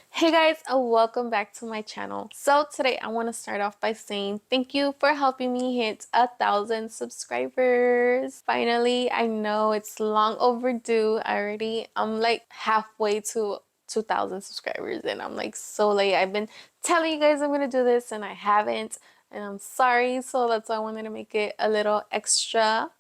Hey guys, welcome back to my channel. So today I want to start off by saying thank you for helping me hit 1,000 subscribers. Finally, I know it's long overdue already. I'm like halfway to 2,000 subscribers and I'm like so late. I've been telling you guys I'm gonna do this and I haven't, and I'm sorry. So that's why I wanted to make it a little extra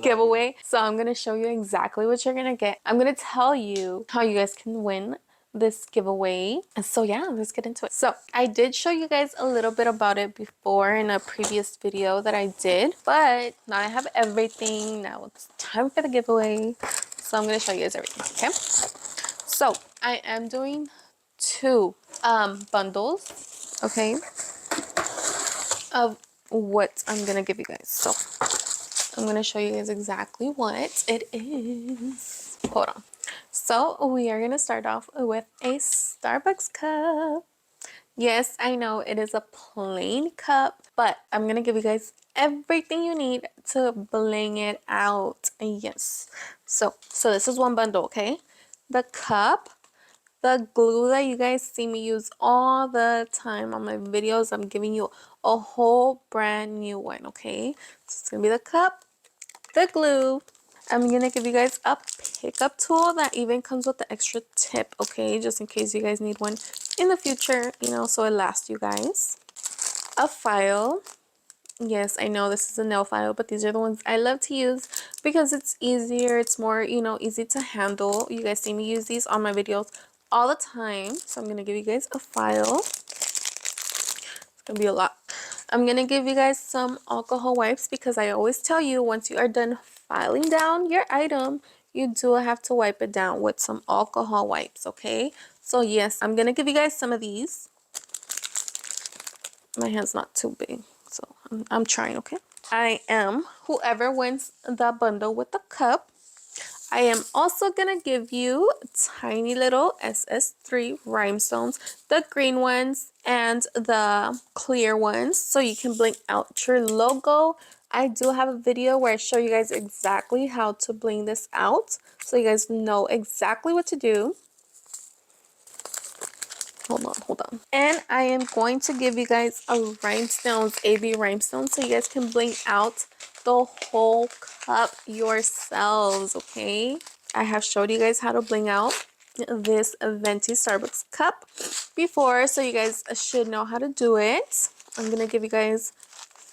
giveaway. So I'm gonna show you exactly what you're gonna get. I'm gonna tell you how you guys can win this giveaway. And so yeah, let's get into it. So I did show you guys a little bit about it before in a previous video that I did, but now I have everything. Now it's time for the giveaway. So I'm gonna show you guys everything, okay? So I am doing two bundles, okay, of what I'm gonna give you guys. So I'm gonna show you guys exactly what it is. Hold on. So we are gonna start off with a Starbucks cup. Yes, I know it is a plain cup, but I'm gonna give you guys everything you need to bling it out. Yes. So this is one bundle, okay? The cup, the glue that you guys see me use all the time on my videos, I'm giving you a whole brand new one, okay? So it's gonna be the cup, the glue. I'm gonna give you guys a pickup tool that even comes with the extra tip, okay, just in case you guys need one in the future, you know, so it lasts you guys. A file. Yes, I know this is a nail file, but these are the ones I love to use because it's easier, it's more, you know, easy to handle. You guys see me use these on my videos all the time, so I'm gonna give you guys a file. It's gonna be a lot. I'm gonna give you guys some alcohol wipes because I always tell you once you are done filing down your item, you do have to wipe it down with some alcohol wipes, okay? So yes, I'm gonna give you guys some of these. My hand's not too big, so I'm trying, okay? I am whoever wins the bundle with the cup. I am also gonna give you tiny little SS3 rhinestones, the green ones and the clear ones, so you can bling out your logo. I do have a video where I show you guys exactly how to bling this out, so you guys know exactly what to do. Hold on. And I am going to give you guys a rhinestones, AB rhinestones, so you guys can bling out the whole cup yourselves, okay? I have showed you guys how to bling out this venti Starbucks cup before, so you guys should know how to do it. I'm gonna give you guys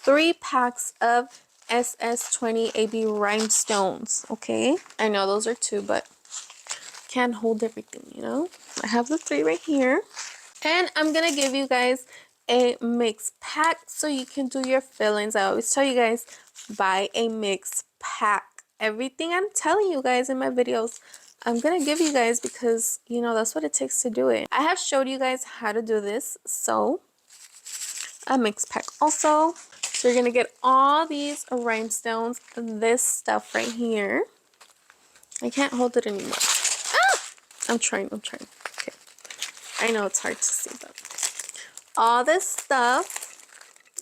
3 packs of SS20 AB rhinestones, okay? I know those are 2, but can't hold everything, you know? I have the 3 right here. And I'm gonna give you guys a mix pack so you can do your fillings. I always tell you guys, buy a mix pack. Everything I'm telling you guys in my videos, I'm gonna give you guys because, you know, that's what it takes to do it. I have showed you guys how to do this, so a mix pack also. So you're gonna get all these rhinestones, this stuff right here. I can't hold it anymore. Ah! I'm trying. Okay. I know it's hard to see, but all this stuff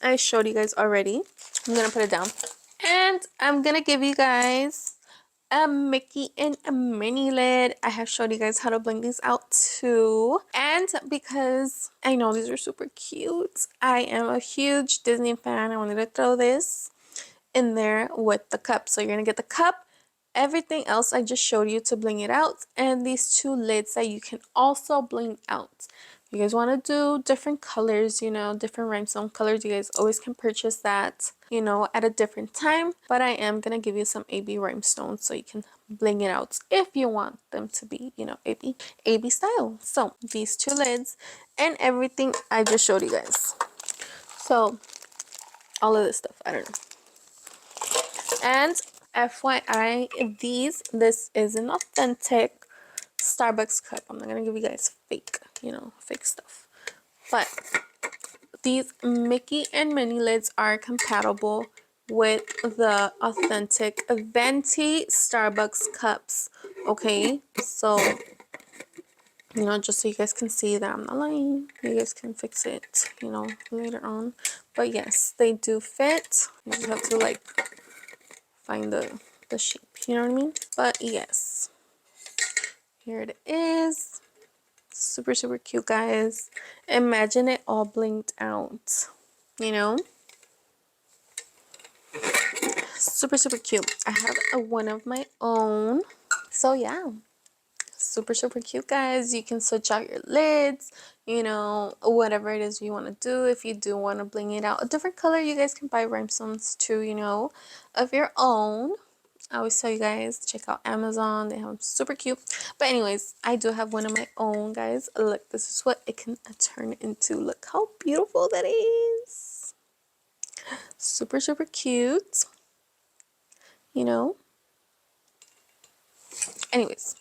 I showed you guys already. I'm gonna put it down. And I'm gonna give you guys a Mickey and a Minnie lid. I have showed you guys how to bling these out too. And because I know these are super cute, I am a huge Disney fan. I wanted to throw this in there with the cup. So you're gonna get the cup, everything else I just showed you to bling it out, and these 2 lids that you can also bling out. You guys want to do different colors, you know, different rhinestone colors, you guys always can purchase that, you know, at a different time. But I am gonna give you some AB rhinestones so you can bling it out if you want them to be, you know, AB style. So these 2 lids and everything I just showed you guys. So all of this stuff, I don't know. And FYI, this is an authentic Starbucks cup. I'm not gonna give you guys fake, you know, fake stuff. But these Mickey and Minnie lids are compatible with the authentic venti Starbucks cups. Okay, so you know, just so you guys can see that I'm not lying. You guys can fix it, you know, later on. But yes, they do fit. You just have to like find the shape, you know what I mean? But yes, here it is. Super, super cute, guys. Imagine it all blinged out, you know? Super, super cute. I have one of my own. So yeah, super, super cute, guys. You can switch out your lids, you know, whatever it is you want to do. If you do want to bling it out a different color, you guys can buy rhinestones too, you know, of your own. I always tell you guys, check out Amazon. They have them super cute. But anyways, I do have one of my own, guys. Look, this is what it can turn into. Look how beautiful that is. Super, super cute. You know? Anyways,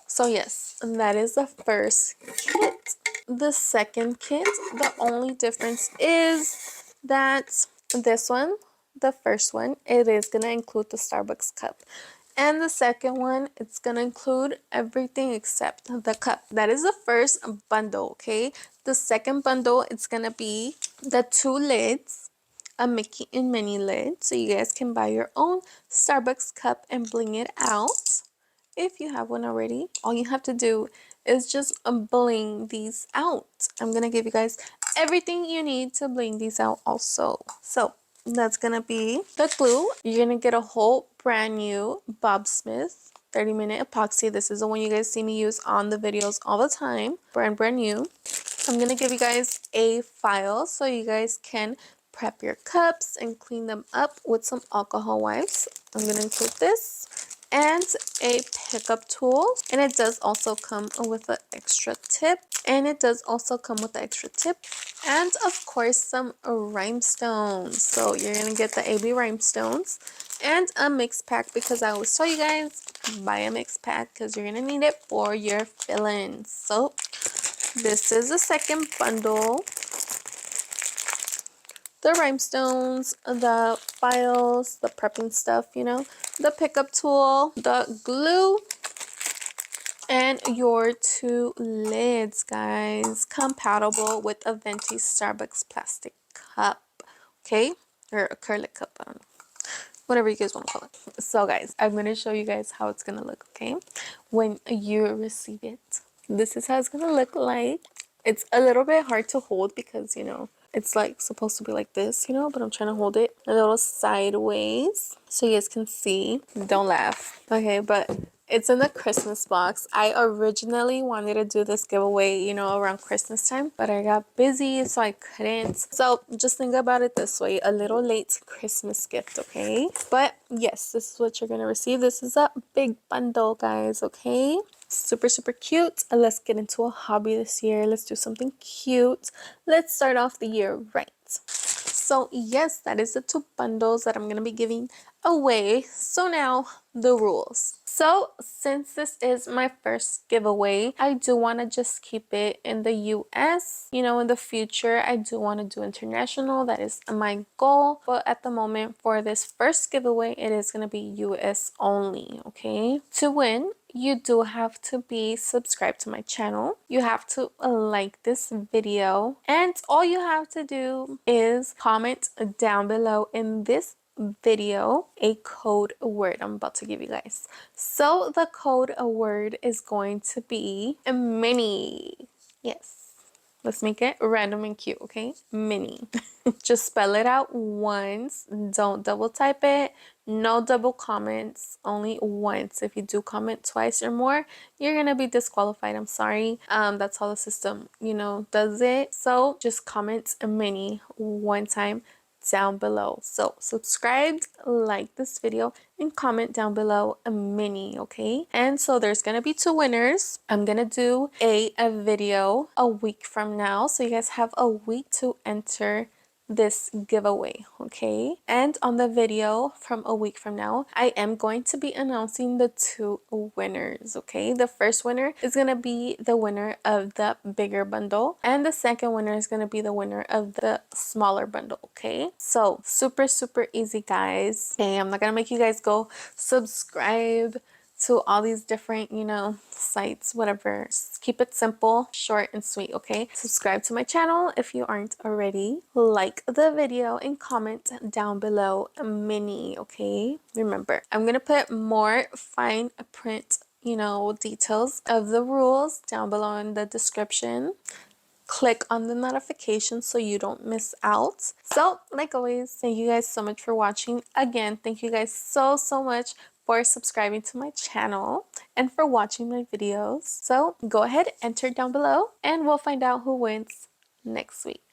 so yes, that is the first kit. The second kit, the only difference is that this one, the first one, it is going to include the Starbucks cup. And the second one, it's going to include everything except the cup. That is the first bundle, okay? The second bundle, it's going to be the 2 lids, a Mickey and Minnie lid. So you guys can buy your own Starbucks cup and bling it out. If you have one already, all you have to do is just bling these out. I'm going to give you guys everything you need to bling these out also. So that's going to be the glue. You're going to get a whole brand new Bob Smith 30-minute epoxy. This is the one you guys see me use on the videos all the time. Brand new. I'm going to give you guys a file so you guys can prep your cups and clean them up with some alcohol wipes. I'm going to include this and a pickup tool, and it does also come with an extra tip, and of course some rhinestones. So you're gonna get the AB rhinestones and a mix pack, because I always tell you guys, buy a mix pack because you're gonna need it for your fill-ins. So this is the second bundle. The rhinestones, the files, the prepping stuff, you know, the pickup tool, the glue, and your 2 lids, guys, compatible with a venti Starbucks plastic cup, okay, or acrylic cup, I don't know, whatever you guys want to call it. So guys, I'm going to show you guys how it's going to look, okay, when you receive it. This is how it's going to look like. It's a little bit hard to hold because, you know, it's like supposed to be like this, you know, but I'm trying to hold it a little sideways so you guys can see. Don't laugh. Okay, but it's in the Christmas box. I originally wanted to do this giveaway, you know, around Christmas time, but I got busy, so I couldn't. So just think about it this way, a little late Christmas gift, okay? But yes, this is what you're gonna receive. This is a big bundle, guys, okay? Super, super cute. Let's get into a hobby this year. Let's do something cute. Let's start off the year right. So yes, that is the 2 bundles that I'm going to be giving away. So now the rules. So since this is my first giveaway, I do want to just keep it in the US. You know, in the future, I do want to do international. That is my goal. But at the moment, for this first giveaway, it is going to be US only, okay? To win, you do have to be subscribed to my channel. You have to like this video, and all you have to do is comment down below in this video a code word I'm about to give you guys. So the code word is going to be a mini. Yes. Let's make it random and cute, okay? Mini. Just spell it out once. Don't double type it. No double comments. Only once. If you do comment twice or more, you're gonna be disqualified. I'm sorry. That's how the system, you know, does it. So just comment a mini one time down below. So subscribe, like this video, and comment down below a mini, okay? And so there's gonna be 2 winners. I'm gonna do a video a week from now, so you guys have a week to enter this giveaway, okay? And on the video from a week from now, I am going to be announcing the 2 winners, okay? The first winner is gonna be the winner of the bigger bundle, and the second winner is gonna be the winner of the smaller bundle, okay? So super, super easy, guys. Okay, I'm not gonna make you guys go subscribe to all these different, you know, sites, whatever. Just keep it simple, short and sweet, okay? Subscribe to my channel if you aren't already. Like the video and comment down below a mini, okay? Remember, I'm gonna put more fine print details of the rules down below in the description. Click on the notifications so you don't miss out. So, like always, thank you guys so much for watching. Again, thank you guys so much for subscribing to my channel and for watching my videos. So, go ahead, enter down below, and we'll find out who wins next week.